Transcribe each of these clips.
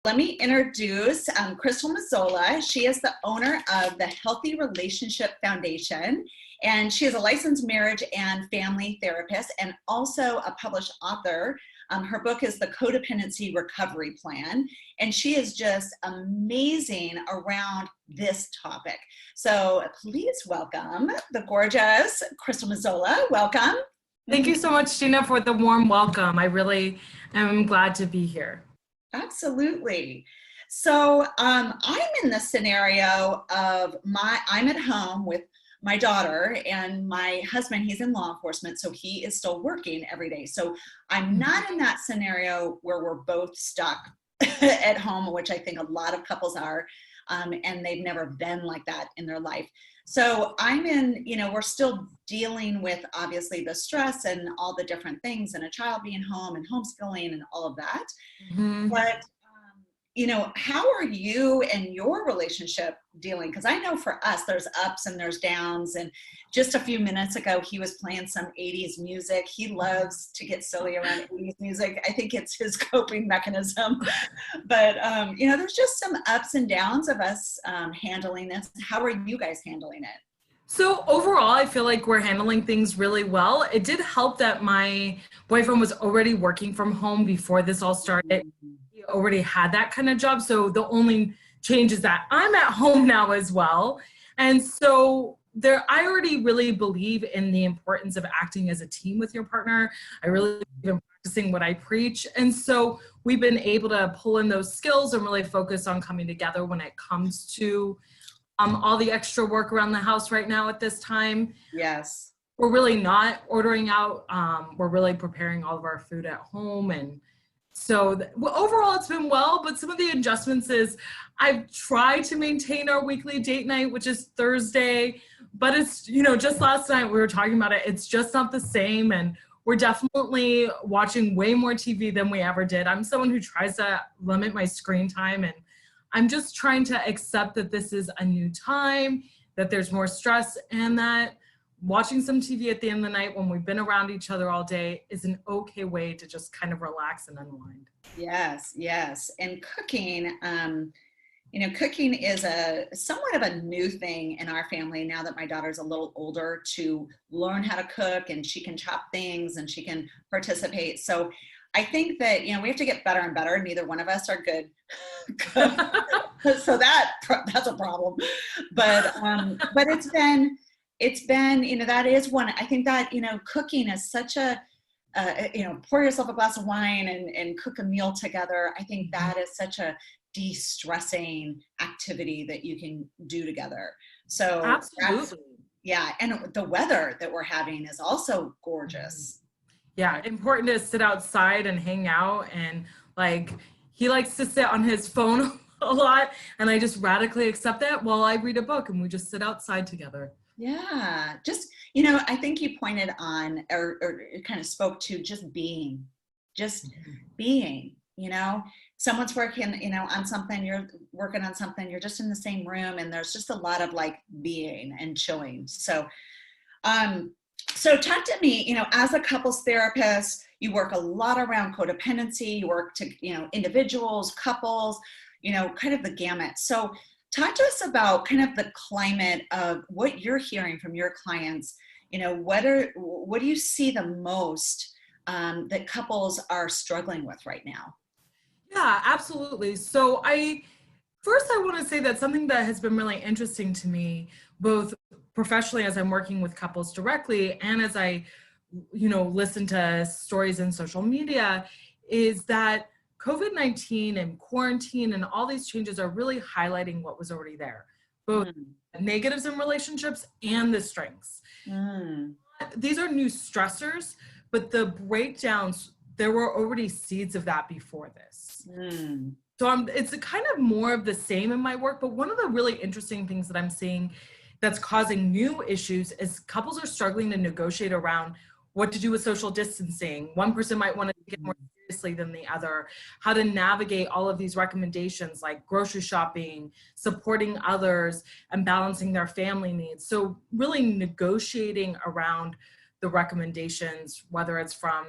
Let me introduce Krystal Mazzolla. She is the owner of the Healthy Relationship Foundation, and she is a licensed marriage and family therapist and also a published author. Her book is The Codependency Recovery Plan, and she is just amazing around this topic. So please welcome the gorgeous Krystal Mazzolla. Welcome. Thank you so much, Gina, for the warm welcome. I really am glad to be here. Absolutely. So I'm in the scenario of I'm at home with my daughter and my husband, he's in law enforcement, so he is still working every day. So I'm not in that scenario where we're both stuck at home, which I think a lot of couples are, and they've never been like that in their life. So I'm in, we're still dealing with obviously the stress and all the different things and a child being home and homeschooling and all of that. Mm-hmm. But, how are you and your relationship dealing? Because I know for us, there's ups and there's downs. And just a few minutes ago, he was playing some 80s music. He loves to get silly around 80s music. I think it's his coping mechanism. But, there's just some ups and downs of us handling this. How are you guys handling it? So overall, I feel like we're handling things really well. It did help that my boyfriend was already working from home before this all started. He already had that kind of job. So the only change is that I'm at home now as well. And so I already really believe in the importance of acting as a team with your partner. I really believe in practicing what I preach. And so we've been able to pull in those skills and really focus on coming together when it comes to all the extra work around the house right now at this time. Yes. We're really not ordering out. We're really preparing all of our food at home. And so overall it's been well, but some of the adjustments is I've tried to maintain our weekly date night, which is Thursday, but it's, just last night we were talking about it. It's just not the same. And we're definitely watching way more TV than we ever did. I'm someone who tries to limit my screen time, and I'm just trying to accept that this is a new time, that there's more stress, and that watching some TV at the end of the night when we've been around each other all day is an okay way to just kind of relax and unwind. Yes, yes. And cooking, cooking is somewhat of a new thing in our family now that my daughter's a little older to learn how to cook, and she can chop things and she can participate. So I think that, we have to get better and better. Neither one of us are good. So that's a problem. But it's been, that is one, I think that, cooking is such a, pour yourself a glass of wine and cook a meal together. I think that is such a de-stressing activity that you can do together. So absolutely. Yeah. And the weather that we're having is also gorgeous. Yeah, important to sit outside and hang out, and he likes to sit on his phone a lot, and I just radically accept that while I read a book and we just sit outside together. Yeah, just, I think you pointed on or kind of spoke to just being, someone's working, on something, you're working on something, you're just in the same room, and there's just a lot of being and chilling. So talk to me, as a couples therapist, you work a lot around codependency, you work to, individuals, couples, kind of the gamut. So talk to us about kind of the climate of what you're hearing from your clients. What do you see the most that couples are struggling with right now? Yeah, absolutely. So First, I want to say that something that has been really interesting to me, both professionally as I'm working with couples directly and as I, listen to stories in social media, is that COVID-19 and quarantine and all these changes are really highlighting what was already there, both negatives in relationships and the strengths. These are new stressors, but the breakdowns, there were already seeds of that before this. So it's kind of more of the same in my work, but one of the really interesting things that I'm seeing that's causing new issues is couples are struggling to negotiate around what to do with social distancing. One person might want to take it more seriously than the other, how to navigate all of these recommendations like grocery shopping, supporting others, and balancing their family needs. So really negotiating around the recommendations, whether it's from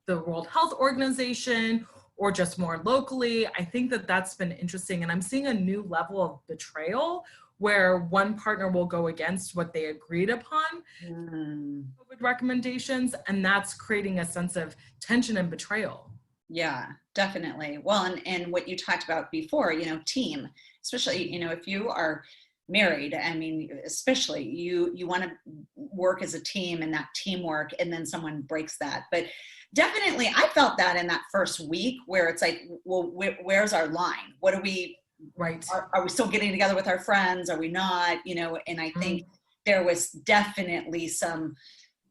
the World Health Organization or just more locally. I think that that's been interesting. And I'm seeing a new level of betrayal where one partner will go against what they agreed upon COVID recommendations. And that's creating a sense of tension and betrayal. Yeah, definitely. Well, and what you talked about before, team, especially, if you are married, I mean, especially you want to work as a team and that teamwork, and then someone breaks that. But definitely, I felt that in that first week where it's like, well, where's our line? What are we, right? Are we still getting together with our friends? Are we not? And I think there was definitely some,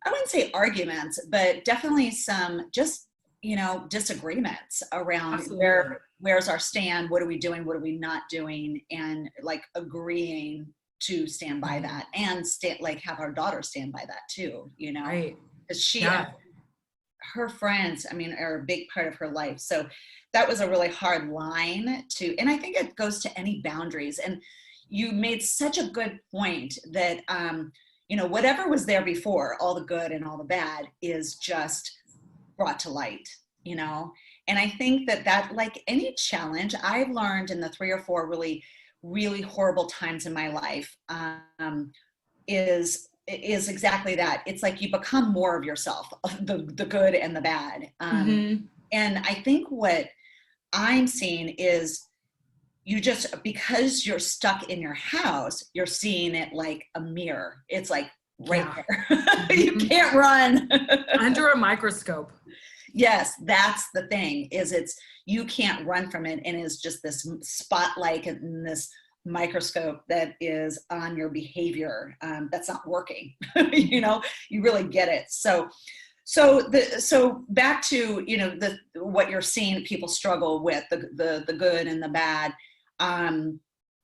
I wouldn't say arguments, but definitely some just, disagreements around where's our stand, what are we doing, what are we not doing, and like agreeing to stand by that, and have our daughter stand by that too, Right. Because her friends, I mean, are a big part of her life. So that was a really hard line and I think it goes to any boundaries. And you made such a good point that, whatever was there before, all the good and all the bad is just brought to light, and I think that like any challenge I've learned in the 3 or 4 really, really horrible times in my life, is exactly that. It's like you become more of yourself, the good and the bad. And I think what I'm seeing is you just, because you're stuck in your house, you're seeing it like a mirror. It's like right there. You can't run. Under a microscope. Yes, that's the thing, you can't run from it, and it's just this spotlight and this microscope that is on your behavior that's not working. You really get it. So back to what you're seeing people struggle with, the good and the bad.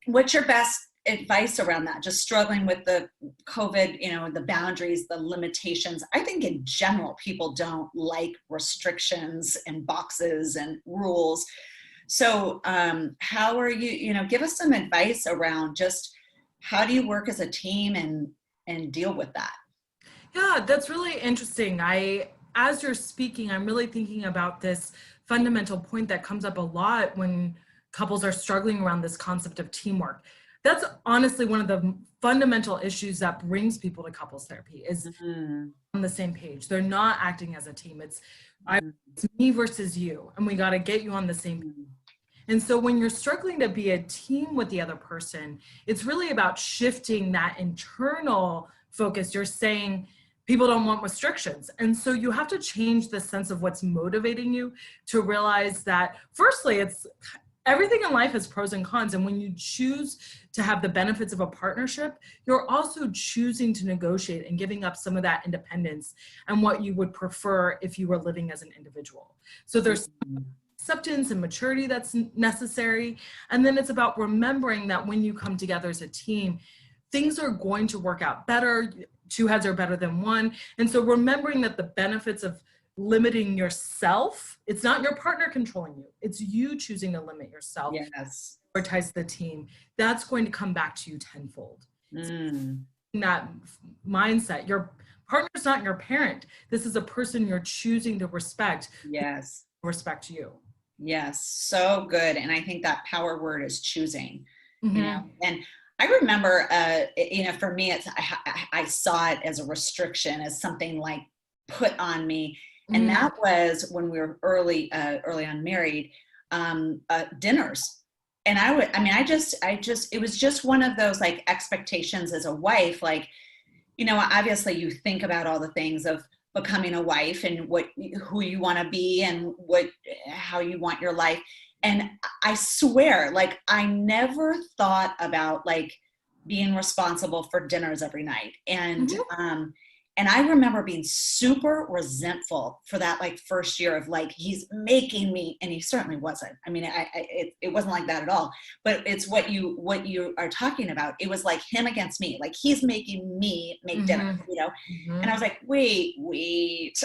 What's your best advice around that? Just struggling with the COVID, the boundaries, the limitations. I think in general, people don't like restrictions and boxes and rules. So how are you, give us some advice around just how do you work as a team and deal with that? Yeah, that's really interesting. As you're speaking, I'm really thinking about this fundamental point that comes up a lot when couples are struggling around this concept of teamwork. That's honestly one of the fundamental issues that brings people to couples therapy is on the same page. They're not acting as a team. It's me versus you, and we got to get you on the same page. And so when you're struggling to be a team with the other person, it's really about shifting that internal focus. You're saying people don't want restrictions. And so you have to change the sense of what's motivating you to realize that, firstly, everything in life has pros and cons. And when you choose to have the benefits of a partnership, you're also choosing to negotiate and giving up some of that independence and what you would prefer if you were living as an individual. So there's acceptance and maturity that's necessary. And then it's about remembering that when you come together as a team, things are going to work out better. 2 heads are better than 1. And so remembering that the benefits of limiting yourself, it's not your partner controlling you, it's you choosing to limit yourself. Yes. Prioritize the team. That's going to come back to you tenfold. So that mindset, your partner's not your parent. This is a person you're choosing to respect. Yes. Respect you. Yes. So good. And I think that power word is choosing, and I remember, for me, I saw it as a restriction, as something like put on me. And that was when we were early on married, dinners. And it was just one of those like expectations as a wife, like, obviously you think about all the things of becoming a wife and who you want to be and how you want your life. And I swear, like, I never thought about like being responsible for dinners every night. And I remember being super resentful for that, like, first year of like, he's making me, and he certainly wasn't. I mean, it wasn't like that at all, but it's what you are talking about. It was like him against me, like he's making me make dinner, and I was like, wait,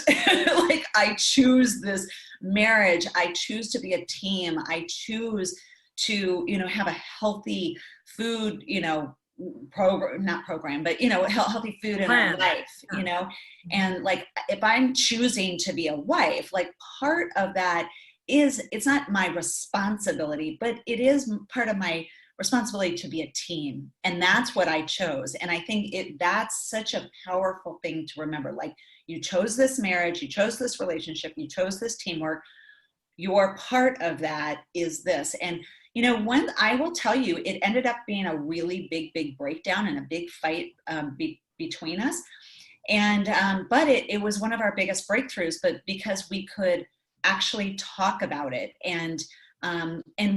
like, I choose this marriage. I choose to be a team. I choose to, have a healthy food, program, but healthy food in our life, and like, if I'm choosing to be a wife, like, part of that it's not my responsibility, but it is part of my responsibility to be a team. And that's what I chose. And I think that's such a powerful thing to remember. Like, you chose this marriage, you chose this relationship, you chose this teamwork. Your part of that is this. And, when I will tell you, it ended up being a really big breakdown and a big fight between us. And, but it was one of our biggest breakthroughs, but because we could actually talk about it, and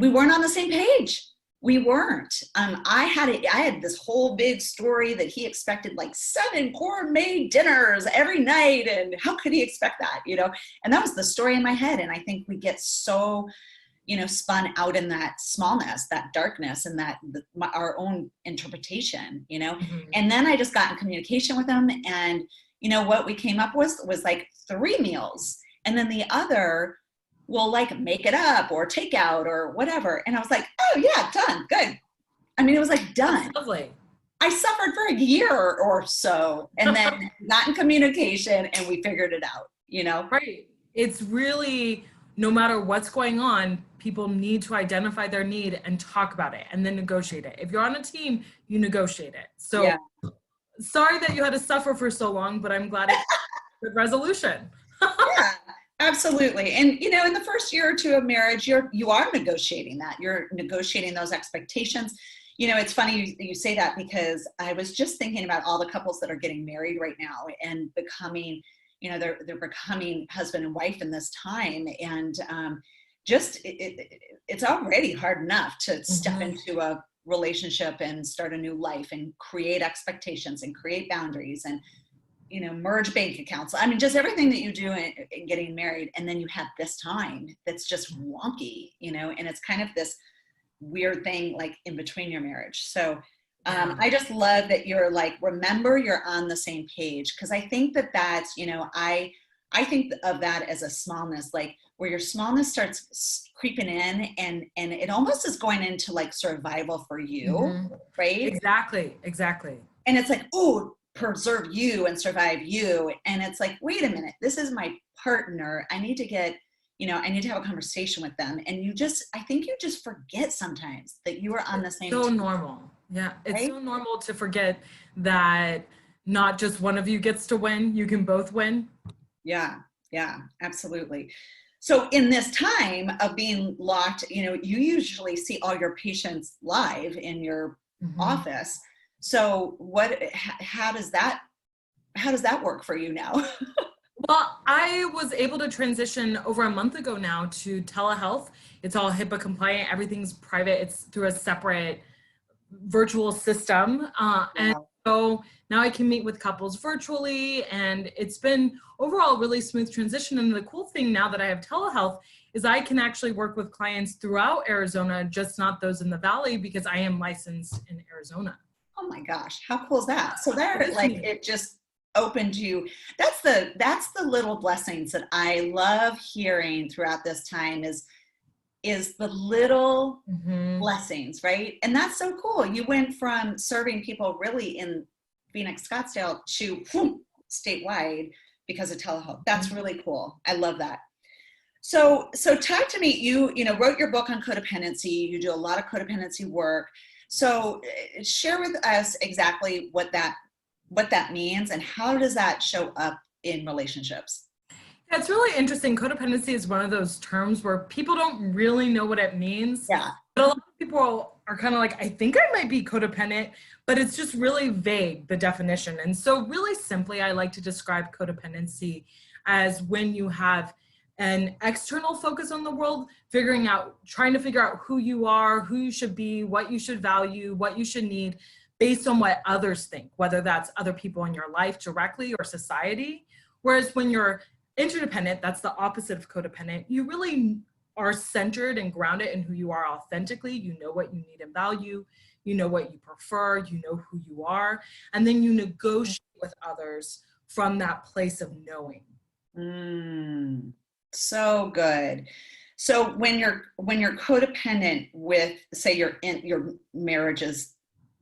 we weren't on the same page. We weren't. I had this whole big story that he expected like 7 gourmet dinners every night, and how could he expect that, And that was the story in my head. And I think we get so, spun out in that smallness, that darkness, and that our own interpretation, Mm-hmm. And then I just got in communication with him, and what we came up with was like 3 meals, and then the other, we'll like make it up or take out or whatever. And I was like, oh yeah, done, good. I mean, it was like done. That's lovely. I suffered for a year or so, and then got in communication, and we figured it out, Right. It's really, no matter what's going on, people need to identify their need and talk about it and then negotiate it. If you're on a team, you negotiate it. So yeah. Sorry that you had to suffer for so long, but I'm glad it's a good resolution. Yeah. Absolutely. And, in the first year or 2 of marriage, you are negotiating that. You're negotiating those expectations. It's funny you say that, because I was just thinking about all the couples that are getting married right now and becoming, they're becoming husband and wife in this time. And it's already hard enough to step into a relationship and start a new life and create expectations and create boundaries and merge bank accounts. I mean, just everything that you do in getting married. And then you have this time that's just wonky, and it's kind of this weird thing like in between your marriage. So I just love that you're like, remember you're on the same page. Cause I think that's, I think of that as a smallness, like where your smallness starts creeping in, and it almost is going into like survival for you. Right? Exactly. And it's like, oh, preserve you and survive you. And it's like, wait a minute, this is my partner. I need to get, I need to have a conversation with them. And I think you just forget sometimes that you are on the same so team. Normal. Yeah. It's right? So normal to forget that not just one of you gets to win, you can both win. Yeah, absolutely. So in this time of being locked, you usually see all your patients live in your office. So how does that work for you now? Well, I was able to transition over a month ago now to telehealth. It's all HIPAA compliant. Everything's private. It's through a separate virtual system. And so now I can meet with couples virtually, and it's been overall a really smooth transition. And the cool thing now that I have telehealth is I can actually work with clients throughout Arizona, just not those in the Valley, because I am licensed in Arizona. Oh my gosh, how cool is that? So it just opened you. That's the little blessings that I love hearing throughout this time is the little blessings, right? And that's so cool. You went from serving people really in Phoenix, Scottsdale to statewide because of telehealth. That's really cool. I love that. So talk to me. You wrote your book on codependency. You do a lot of codependency work. So share with us exactly what that means and how does that show up in relationships? Yeah, it's really interesting. Codependency is one of those terms where people don't really know what it means. Yeah. But a lot of people are kind of like, I think I might be codependent, but it's just really vague, the definition. And so really simply, I like to describe codependency as when you have an external focus on the world, trying to figure out who you are, who you should be, what you should value, what you should need based on what others think, whether that's other people in your life directly or society. Whereas when you're interdependent, that's the opposite of codependent. You really are centered and grounded in who you are authentically. You know what you need and value. You know what you prefer. You know who you are. And then you negotiate with others from that place of knowing. So good. So when you're codependent with, say your marriage is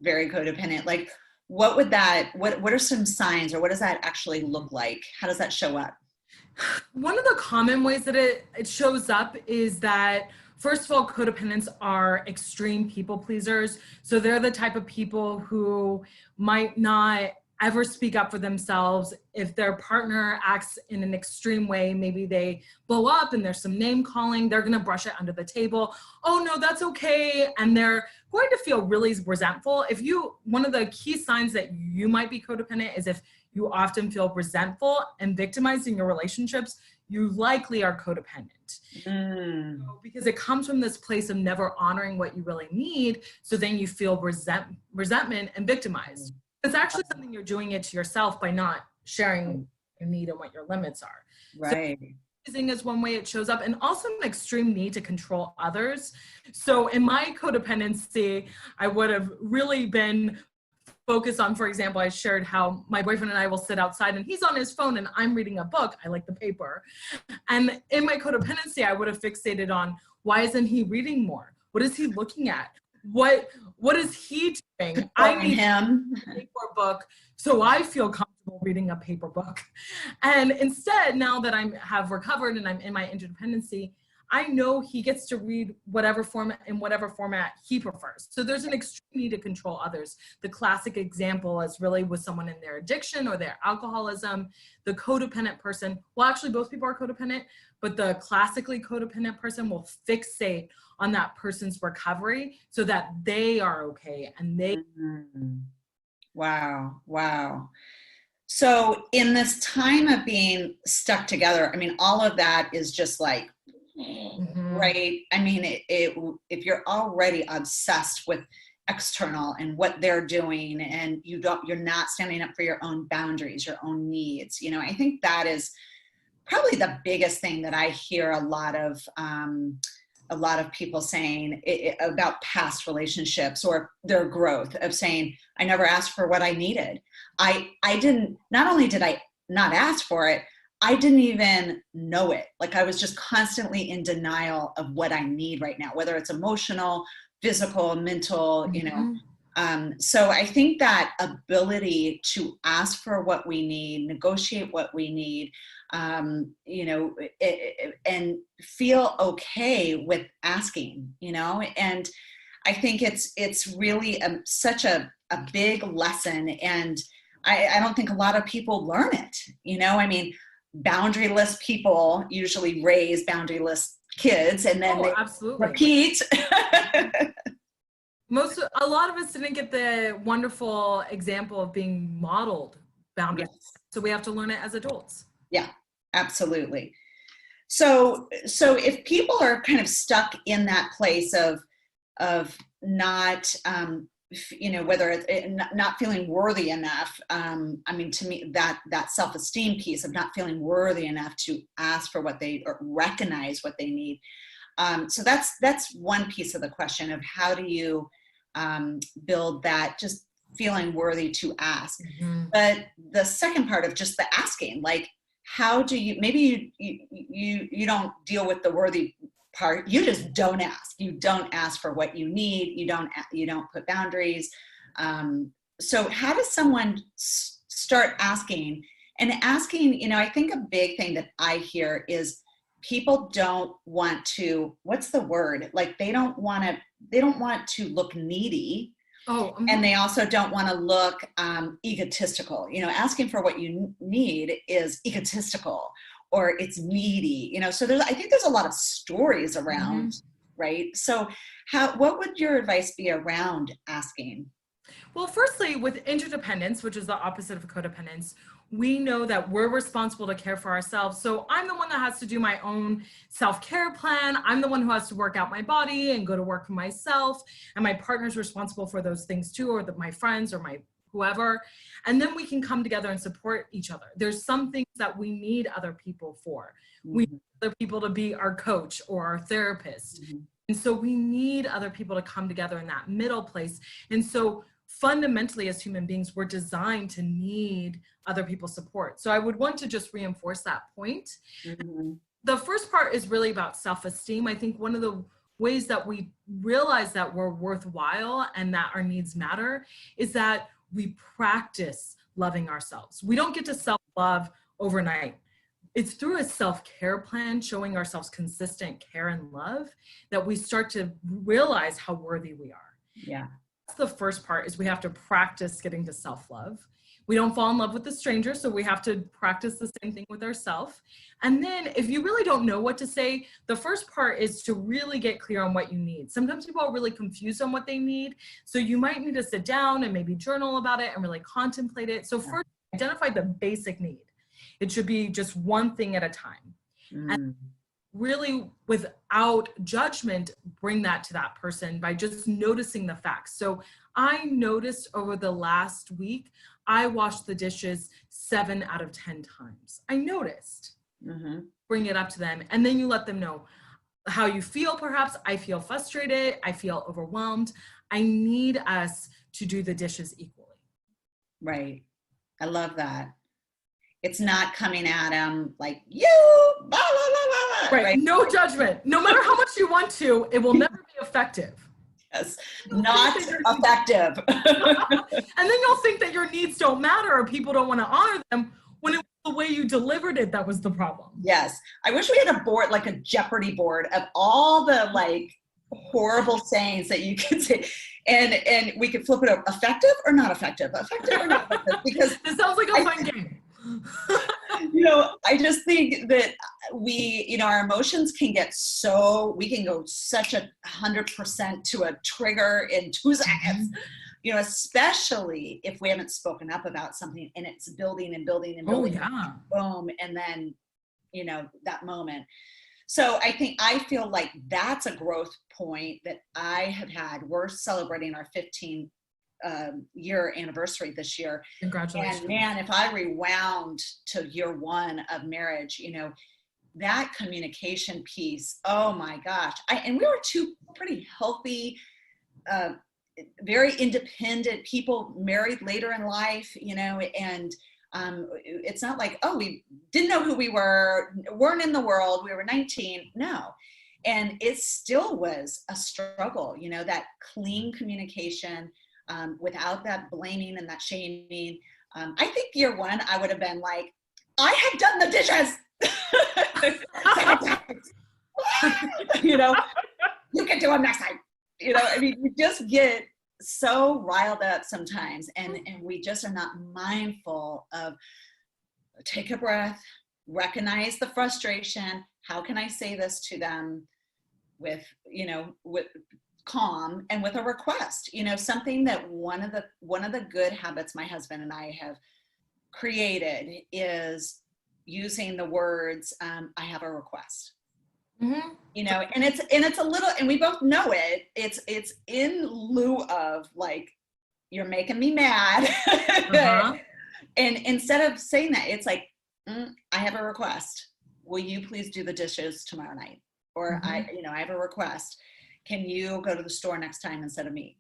very codependent, like what are some signs, or what does that actually look like? How does that show up? One of the common ways that it shows up is that, first of all, codependents are extreme people pleasers. So they're the type of people who might not ever speak up for themselves. If their partner acts in an extreme way, maybe they blow up and there's some name calling, they're going to brush it under the table. Oh no, that's okay. And they're going to feel really resentful. One of the key signs that you might be codependent is if you often feel resentful and victimized in your relationships, you likely are codependent. So, because it comes from this place of never honoring what you really need. So then you feel resentment and victimized. It's actually something you're doing it to yourself by not sharing your need and what your limits are. Right. So is one way it shows up, and also an extreme need to control others. So in my codependency, I would have really been focused on, for example, I shared how my boyfriend and I will sit outside and he's on his phone and I'm reading a book. I like the paper. And in my codependency, I would have fixated on, why isn't he reading more? What is he looking at? What is he doing? I need him a paper book so I feel comfortable reading a paper book. And instead, now that I have recovered and I'm in my interdependency, I know he gets to read whatever format he prefers. So there's an extreme need to control others. The classic example is really with someone in their addiction or their alcoholism. The codependent person, well, actually both people are codependent, but the classically codependent person will fixate on that person's recovery so that they are okay and they. Wow. So in this time of being stuck together, I mean, all of that is just like, right? I mean, if you're already obsessed with external and what they're doing, and you're not standing up for your own boundaries, your own needs, I think that is probably the biggest thing that I hear a lot of people saying about past relationships or their growth, of saying, I never asked for what I needed. Not only did I not ask for it, I didn't even know it. Like, I was just constantly in denial of what I need right now, whether it's emotional, physical, mental, so I think that ability to ask for what we need, negotiate what we need, and feel okay with asking, and I think it's really such a big lesson. And I don't think a lot of people learn it, I mean, boundaryless people usually raise boundaryless kids, and then they absolutely repeat. A lot of us didn't get the wonderful example of being modeled boundaries. Yes. So we have to learn it as adults. Yeah, absolutely. So if people are kind of stuck in that place of not, whether it's not feeling worthy enough, I mean, to me, that self-esteem piece of not feeling worthy enough to ask for what or recognize what they need. So that's one piece of the question of how do you build that just feeling worthy to ask. But the second part of just the asking, like, how do you, maybe you don't deal with the worthy part, you just don't ask. You don't ask for what you need. You don't put boundaries. So how does someone start asking? And asking, I think a big thing that I hear is people don't want to, what's the word? Like, they don't want to look needy. And they also don't want to look egotistical. Asking for what you need is egotistical, or it's needy. So I think there's a lot of stories around, right? So what would your advice be around asking? Well, firstly, with interdependence, which is the opposite of codependence, we know that we're responsible to care for ourselves. So I'm the one that has to do my own self-care plan. I'm the one who has to work out my body and go to work for myself. And my partner's responsible for those things too, or my friends or my whoever. And then we can come together and support each other. There's some things that we need other people for. We need other people to be our coach or our therapist. And so we need other people to come together in that middle place. And so fundamentally, as human beings, we're designed to need other people's support. So I would want to just reinforce that point. The first part is really about self-esteem. I think one of the ways that we realize that we're worthwhile and that our needs matter is that we practice loving ourselves. We don't get to self-love overnight. it's through a self-care plan, showing ourselves consistent care and love, that we start to realize how worthy we are. Yeah. That's the first part, is we have to practice getting to self-love. We don't fall in love with a stranger, so we have to practice the same thing with ourselves. And then if you really don't know what to say, the first part is to really get clear on what you need. Sometimes people are really confused on what they need. So you might need to sit down and maybe journal about it and really contemplate it. So first, identify the basic need. It should be just one thing at a time. And really, without judgment, bring that to that person by just noticing the facts. So I noticed over the last week, I washed the dishes 7 out of 10 times. I noticed. Bring it up to them. And then you let them know how you feel. Perhaps I feel frustrated. I feel overwhelmed. I need us to do the dishes equally. Right. I love that. It's not coming at them like, you, blah, blah, blah, blah. Right. No judgment. No matter how much you want to, it will never be effective. Yes. Not effective. And then you'll think that your needs don't matter or people don't want to honor them, when it was the way you delivered it that was the problem. Yes. I wish we had a board, like a Jeopardy board, of all the like horrible sayings that you can say, and we could flip it over. Effective or not effective? Effective or not effective? Because it sounds like a fun game. I just think that our emotions can get we can go such 100% to a trigger in 2 seconds, especially if we haven't spoken up about something and it's building and building and building. Oh, yeah. Boom. And then, that moment. So I feel like that's a growth point that I have had. We're celebrating our 15 year anniversary this year. Congratulations. And man, if I rewound to year 1 of marriage, that communication piece, oh my gosh. And we were 2 pretty healthy, very independent people, married later in life, and it's not like, oh, we didn't know who we weren't in the world, we were 19. No. And it still was a struggle, that clean communication, without that blaming and that shaming. I think year 1, I would have been like, I have done the dishes. You can do them next time. You just get so riled up sometimes, and we just are not mindful of, take a breath, recognize the frustration. How can I say this to them with calm and with a request? Something that one of the good habits my husband and I have created is using the words, I have a request. And it's a little, and we both know it, it's in lieu of like, you're making me mad. And instead of saying that, it's like, I have a request. Will you please do the dishes tomorrow night? Or I have a request. Can you go to the store next time instead of me?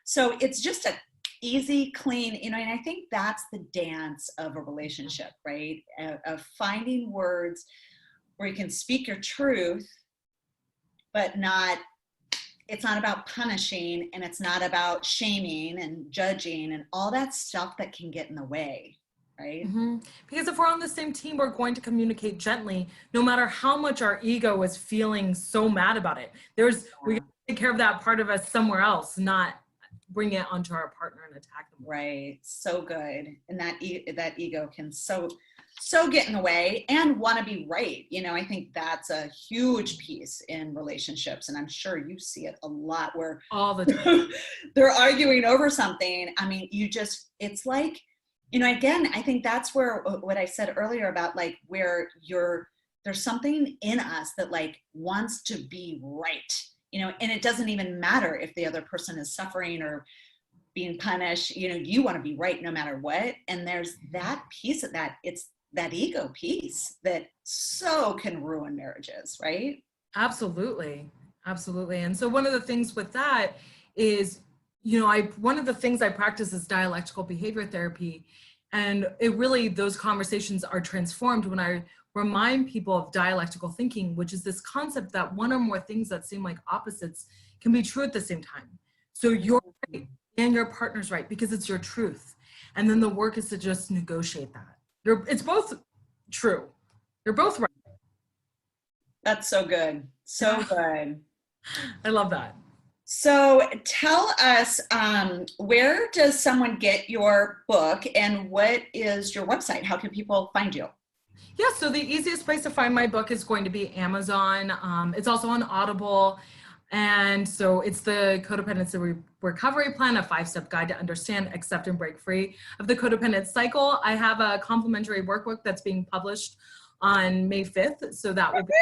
So it's just a easy, clean, and I think that's the dance of a relationship, right? Of finding words where you can speak your truth, but it's not about punishing, and it's not about shaming and judging and all that stuff that can get in the way, right? Because if we're on the same team, we're going to communicate gently, no matter how much our ego is feeling so mad about it. We can take care of that part of us somewhere else, not bring it onto our partner and attack them. Right. So good. And that ego can so get in the way and want to be right. I think that's a huge piece in relationships. And I'm sure you see it a lot, where all the time they're arguing over something. I mean, it's like, again, I think that's where what I said earlier about like, where there's something in us that like wants to be right, and it doesn't even matter if the other person is suffering or being punished, you want to be right no matter what. And there's that piece of that. It's that ego piece that so can ruin marriages, right? Absolutely. Absolutely. And so one of the things with that is, one of the things I practice is dialectical behavior therapy. And those conversations are transformed when I remind people of dialectical thinking, which is this concept that one or more things that seem like opposites can be true at the same time. So you're right and your partner's right because it's your truth. And then the work is to just negotiate that. It's both true. You're both right. That's so good. So good. I love that. So tell us, where does someone get your book and what is your website? How can people find you? Yeah, so the easiest place to find my book is going to be Amazon. It's also on Audible. And so it's the Codependency Recovery Plan, a 5-step guide to understand, accept, and break free of the codependent cycle. I have a complimentary workbook that's being published on May 5th. So that will be,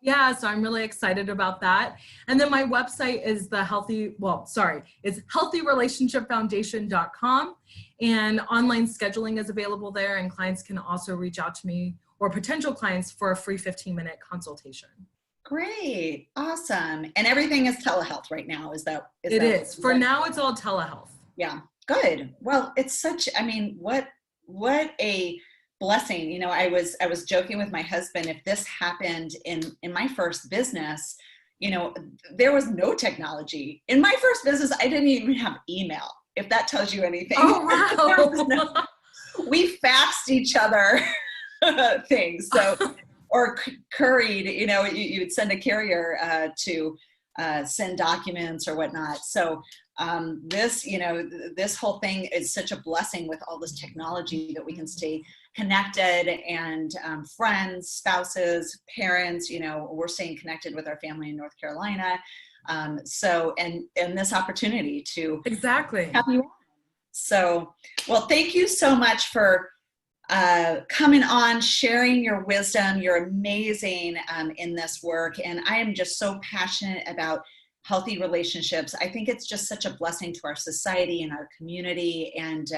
yeah, so I'm really excited about that. And then my website is it's healthyrelationshipfoundation.com. And online scheduling is available there, and clients can also reach out to me, or potential clients, for a free 15-minute consultation. Great. Awesome. And everything is telehealth right now. It is. For now, it's all telehealth. Yeah. Good. Well, it's such, I mean, what a blessing. You know, I was joking with my husband, if this happened in my first business, you know, there was no technology. In my first business, I didn't even have email, if that tells you anything. Oh, wow. We faxed each other things. So, or couried, you know, you would send a carrier to send documents or whatnot. So this, you know, this whole thing is such a blessing with all this technology that we can stay connected, and friends, spouses, parents, you know, we're staying connected with our family in North Carolina. So, and this opportunity to Exactly. have you on. So, well, thank you so much for coming on, sharing your wisdom. You're amazing in this work. And I am just so passionate about healthy relationships. I think it's just such a blessing to our society and our community. And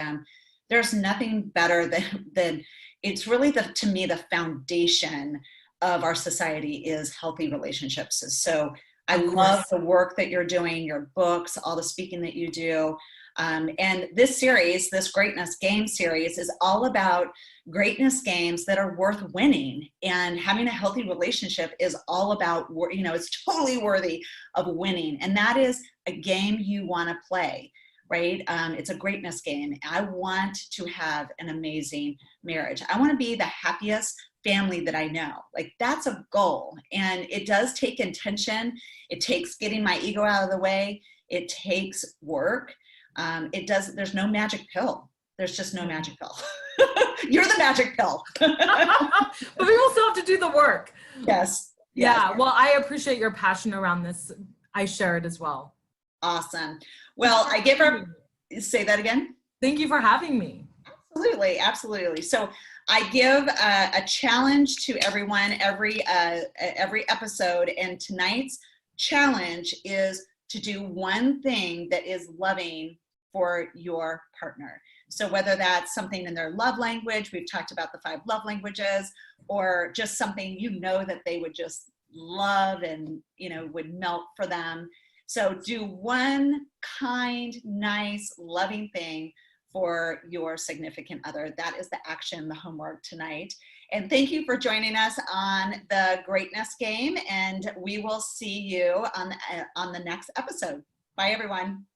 there's nothing better than it's really, to me, the foundation of our society is healthy relationships. So I love the work that you're doing, your books, all the speaking that you do. And this series, this Greatness Game series, is all about greatness games that are worth winning. And having a healthy relationship is all about, you know, it's totally worthy of winning. And that is a game you want to play, right? It's a greatness game. I want to have an amazing marriage. I want to be the happiest family that I know. Like, that's a goal. And it does take intention. It takes getting my ego out of the way. It takes work. There's no magic pill. There's just no magic pill. You're the magic pill. But we also have to do the work. Yes. Yeah. Well, I appreciate your passion around this. I share it as well. Awesome. Well, say that again. Thank you for having me. Absolutely. Absolutely. So I give a challenge to everyone every episode. And tonight's challenge is to do one thing that is loving for your partner. So whether that's something in their love language, we've talked about the 5 love languages, or just something you know that they would just love and, you know, would melt for them. So do one kind, nice, loving thing for your significant other. That is the action, the homework tonight. And thank you for joining us on the Greatness Game. And we will see you on the next episode. Bye, everyone.